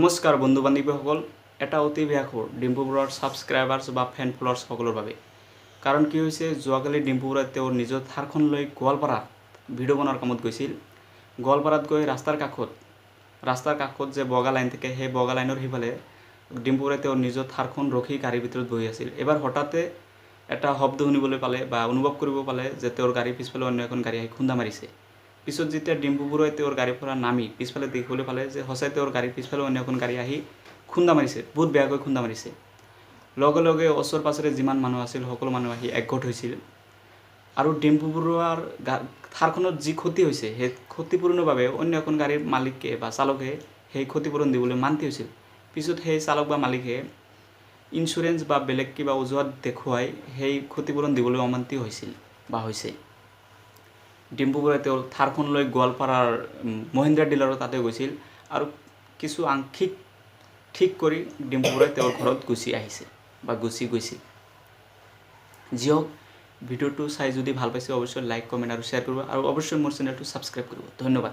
নমস্কাৰ বন্ধু বান্ধৱীসকল, এটা অতি বেয়া খবৰ ডিম্পু বৰুৱাৰ ছাবস্ক্ৰাইবাৰ্ছ বা ফেন ফলোৱাৰ্ছসকলৰ বাবে। কাৰণ কি হৈছে, যোৱাকালি ডিম্পু বৰুৱাই তেওঁৰ নিজৰ থাৰখন লৈ গোৱালপাৰাত ভিডিঅ' বনোৱাৰ কামত গৈছিল। গোৱালপাৰাত গৈ ৰাস্তাৰ কাষত যে বগা লাইন থাকে, সেই বগা লাইনৰ সিফালে ডিম্পু বৰুৱাই তেওঁৰ নিজৰ থাৰখন ৰখি গাড়ীৰ ভিতৰত বহি আছিল। এবাৰ হঠাতে এটা শব্দ শুনিবলৈ পালে বা অনুভৱ কৰিব পালে যে তেওঁৰ গাড়ীৰ পিছফালে অন্য এখন গাড়ী আহি খুন্দা মাৰিছে। পিছত যেতিয়া ডিম্পু বৰুৱাই তেওঁৰ গাড়ীৰ পৰা নামি পিছফালে দেখিবলৈ পালে যে সঁচাই তেওঁৰ গাড়ীৰ পিছফালে অন্য এখন গাড়ী আহি খুন্দা মাৰিছে, বহুত বেয়াকৈ খুন্দা মাৰিছে। লগে লগে ওচৰ পাছৰে যিমান মানুহ আছিল সকলো মানুহ আহি একগোট হৈছিল আৰু ডিম্পু বৰুৱাৰ থাৰখনত যি ক্ষতি হৈছে সেই ক্ষতিপূৰণৰ বাবে অন্য এখন গাড়ীৰ মালিকে বা চালকে সেই ক্ষতিপূৰণ দিবলৈ মান্তি হৈছিল। পিছত সেই চালক বা মালিকে ইঞ্চুৰেঞ্চ বা বেলেগ কিবা অজুহাত দেখুৱাই সেই ক্ষতিপূৰণ দিবলৈ অমান্তি হৈছিল বা হৈছে। ডিম্পু বৰুৱাই তেওঁৰ থাৰখন লৈ গোৱালপাৰাৰ মহিন্দ্ৰা ডিলাৰৰ তাতে গৈছিল আৰু কিছু আংশিক ঠিক কৰি ডিম্পু বৰুৱাই তেওঁৰ ঘৰত গুচি আহিছে বা গুচি গৈছিল। যি হওক, ভিডিঅ'টো চাই যদি ভাল পাইছে অৱশ্যই লাইক, কমেণ্ট আৰু শ্বেয়াৰ কৰিব আৰু অৱশ্যই মোৰ চেনেলটো ছাবস্ক্ৰাইব কৰিব। ধন্যবাদ।